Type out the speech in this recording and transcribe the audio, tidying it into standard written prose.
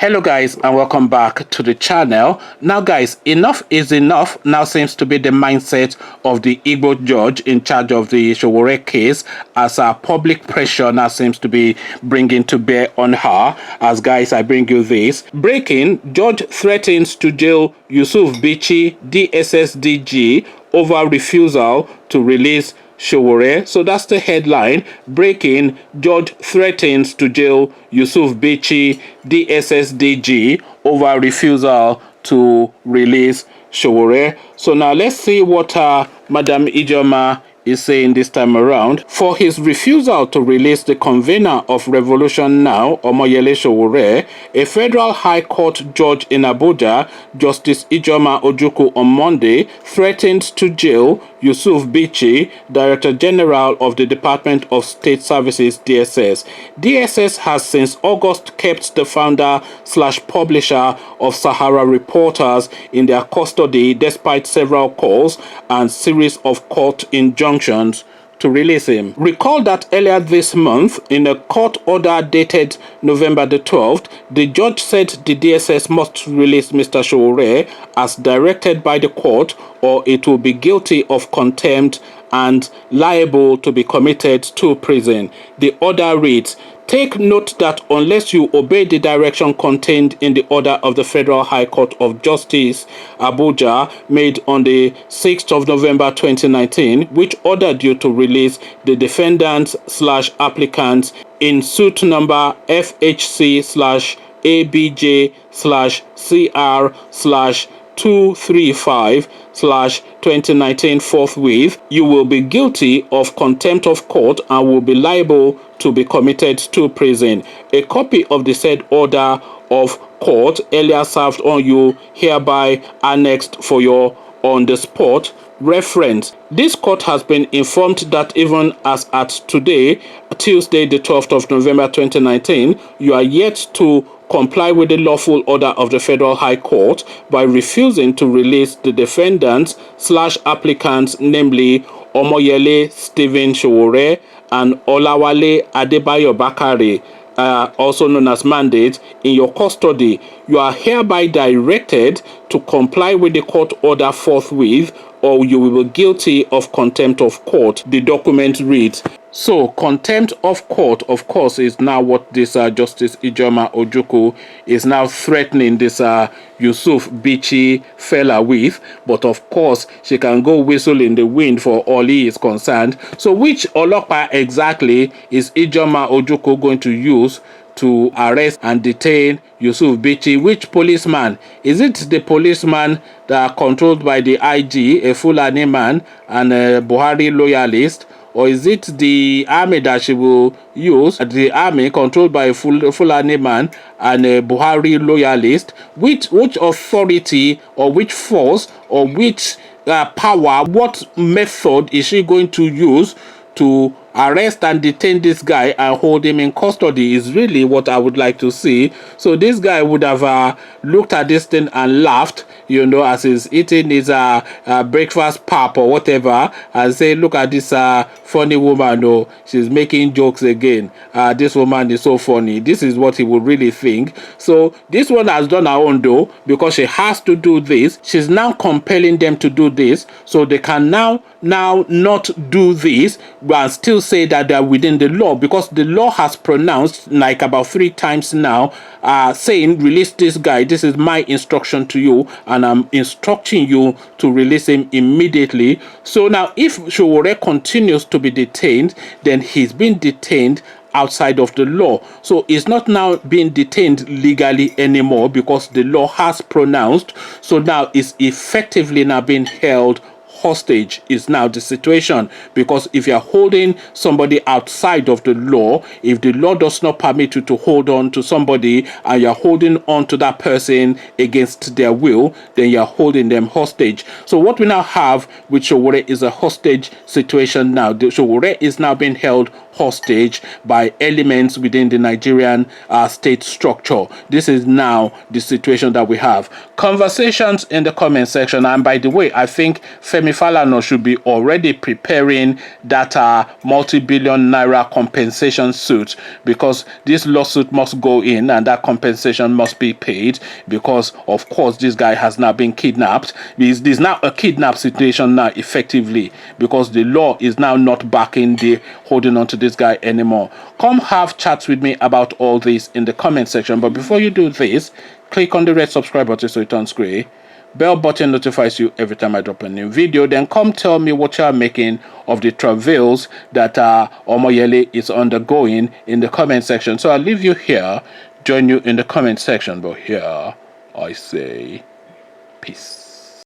Hello guys, and welcome back to the channel. Now guys, enough is enough now seems to be the mindset of the Igbo judge in charge of the Sowore case, as public pressure now seems to be bringing to bear on her. As guys, I bring you this. Breaking: judge threatens to jail Yusuf Bichi DSSDG over refusal to release Sowore. So that's the headline. Breaking: judge threatens to jail Yusuf Bichi DSSDG over refusal to release Sowore. So now let's see what Madam Ijoma is saying this time around. For his refusal to release the convener of Revolution Now, Omoyele Sowore, a federal high court judge in Abuja, Justice Ijoma Ojukwu, on Monday threatened to jail Yusuf Bichi, Director General of the Department of State Services, DSS. DSS has since August kept the founder/publisher of Sahara Reporters in their custody despite several calls and series of court injunctions to release him. Recall that earlier this month, in a court order dated November the 12th, the judge said the DSS must release Mr. Sowore as directed by the court, or it will be guilty of contempt and liable to be committed to prison. The order reads, "Take note that unless you obey the direction contained in the order of the Federal High Court of Justice, Abuja, made on the 6th of November 2019, which ordered you to release the defendants/applicants in suit number FHC/ABJ/CR/235/2019 forthwith, you will be guilty of contempt of court and will be liable to be committed to prison. A copy of the said order of court earlier served on you, hereby annexed for your on-the-spot reference. This court has been informed that even as at today, Tuesday the 12th of November 2019, you are yet to comply with the lawful order of the Federal High Court by refusing to release the defendants/applicants, namely Omoyele Stephen Sowore and Olawale Adebayo Bakare, also known as Mandate, in your custody. You are hereby directed to comply with the court order forthwith, or you will be guilty of contempt of court," the document reads. So, contempt of court, of course, is now what this Justice Ijoma Ojukwu is now threatening this Yusuf Bichi fella with. But of course, she can go whistle in the wind for all he is concerned. So, which Olopa exactly is Ijoma Ojukwu going to use to arrest and detain Yusuf Bichi? Which policeman? Is it the policeman that are controlled by the IG, a Fulani man and a Buhari loyalist? Or is it the army that she will use, the army controlled by a Fulani man and a Buhari loyalist? Which authority or which force or which power, what method is she going to use to arrest and detain this guy and hold him in custody is really what I would like to see. So this guy would have looked at this thing and laughed, you know, as he's eating his breakfast pap or whatever, and say, "Look at this funny woman, oh, she's making jokes again. This woman is so funny." This is what he would really think. So this one has done her own though, because she has to do this. She's now compelling them to do this, so they can now not do this but still say that they're within the law, because the law has pronounced like about 3 times now, saying, "Release this guy. This is my instruction to you, and I'm instructing you to release him immediately." So now if Sowore continues to be detained, then he's been detained outside of the law. So it's not now being detained legally anymore because the law has pronounced. So now it's effectively now being held hostage is now the situation, because if you're holding somebody outside of the law, if the law does not permit you to hold on to somebody and you're holding on to that person against their will, then you're holding them hostage. So what we now have with Sowore is a hostage situation now. The Sowore is now being held hostage by elements within the Nigerian state structure. This is now the situation that we have. Conversations in the comment section. And by the way, I think Femi Falana should be already preparing that multi-billion naira compensation suit, because this lawsuit must go in and that compensation must be paid, because of course this guy has now been kidnapped. There's now a kidnap situation now, effectively, because the law is now not backing the holding on to this guy anymore. Come have chats with me about all this in the comment section. But before you do this, click on the red subscribe button so it turns gray. Bell button notifies you every time I drop a new video. Then come tell me what you are making of the travails that Omoyele is undergoing in the comment section. So I'll leave you here, join you in the comment section. But here I say peace.